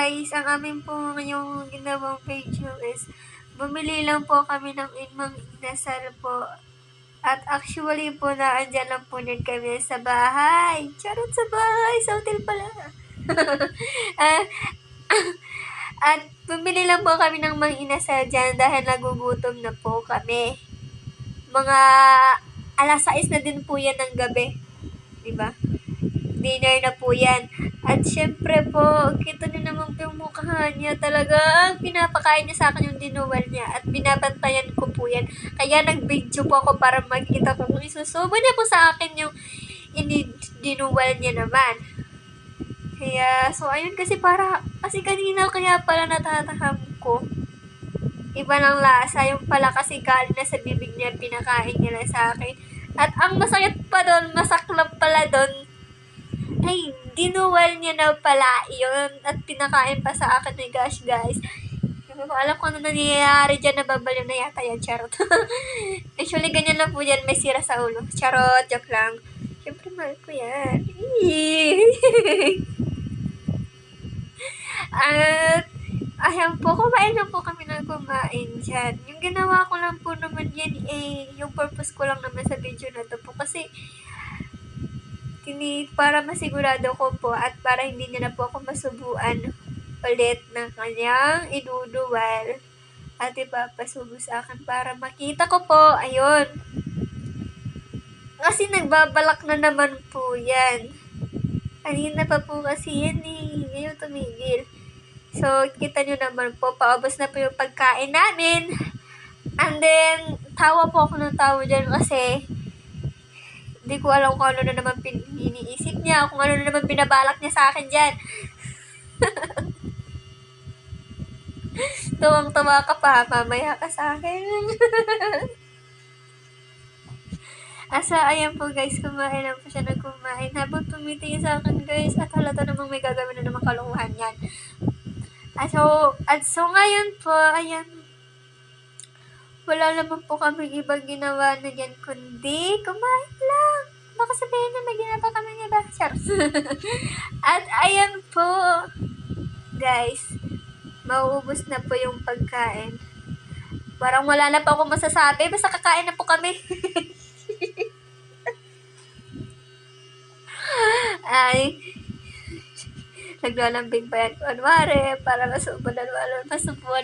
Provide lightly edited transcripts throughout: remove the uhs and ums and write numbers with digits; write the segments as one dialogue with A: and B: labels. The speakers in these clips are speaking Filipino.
A: guys, ang amin po ngayong ginawang video is bumili lang po kami ng imang inasal po. At actually po, naandyan lang po din kami sa bahay. Charot, sa bahay, sa hotel pala. Ah, At bumili lang po kami ng mga inasal dyan dahil nagugutom na po kami. Mga alas 6 na din po yan ng gabi. Diba? Dinner na po yan. At syempre po, kita nyo naman po yung mukha niya. Talagang pinapakain niya sa akin yung dinuwal niya. At binabantayan ko po yan. Kaya nag-video po ako para makita ko kung isusubo niya po sa akin yung dinuwal niya naman. Kaya, so ayun kasi kanina kaya pala natataham ko. Iba ng lasa. Yung pala kasi galing na sa bibig niya, pinakain niya lang sa akin. At ang masakit pa doon, masaklap pala doon, ay, dinuwal niya na pala yun at pinakain pa sa akin. My gosh, guys. Hindi ko alam kung ano nangyayari dyan. Nababaliw na yata yan. Charot. Actually, ganyan lang po yan. May sira sa ulo. Charot. Joke lang. Siyempre, mahal ko yan. At, ayan po. Kumain lang po kami na kumain dyan. Yung ginawa ko lang po naman yan, yung purpose ko lang naman sa video na to po. Kasi, para masigurado ko po at para hindi niya na po ako masubuan ulit ng kanyang iduduwal at ipapasubo sa akin para makita ko po. Ayun. Kasi nagbabalak na naman po yan. Kanina pa po kasi yan eh. Ngayon tumigil. So, kita nyo naman po, paubos na po yung pagkain namin. And then, tawa po ako ng tawa dyan kasi hindi ko alam kung ano na naman iniisip niya, kung ano na naman binabalak niya sa akin dyan. Tuwang-tuwa ka pa, mamaya ka sa akin. Ayan po guys, kumain lang po siya na kumain. Habang tumitingin sa akin guys, at halata namang may gagawin na naman kalukuhan yan. So ngayon po, ayan, wala naman po kami ibang ginawa na yan, kundi kumain lang. Baka sabihin na may ginagawa kami ng iba. Charot. At ayan po, guys, mauubos na po yung pagkain. Parang wala na po akong masasabi, basta kakain na po kami. Ay, naglalambing pa yan. Kunwari, para masubuan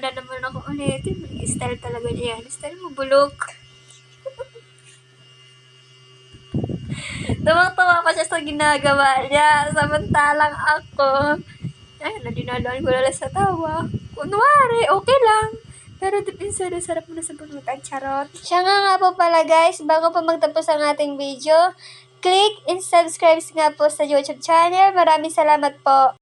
A: na naman ako ulit. Style talaga niya yan. Style mo, bulok. Tuwang-tuwa pa siya sa ginagawa niya. Samantalang ako, dinadaan ko lang sa tawa. Kunwari, okay lang. Pero deep inside, sarap mo na sa bunutan. Charot. Siya nga po pala guys, bago pa magtapos ang ating video, click and subscribe nga po sa YouTube channel. Maraming salamat po.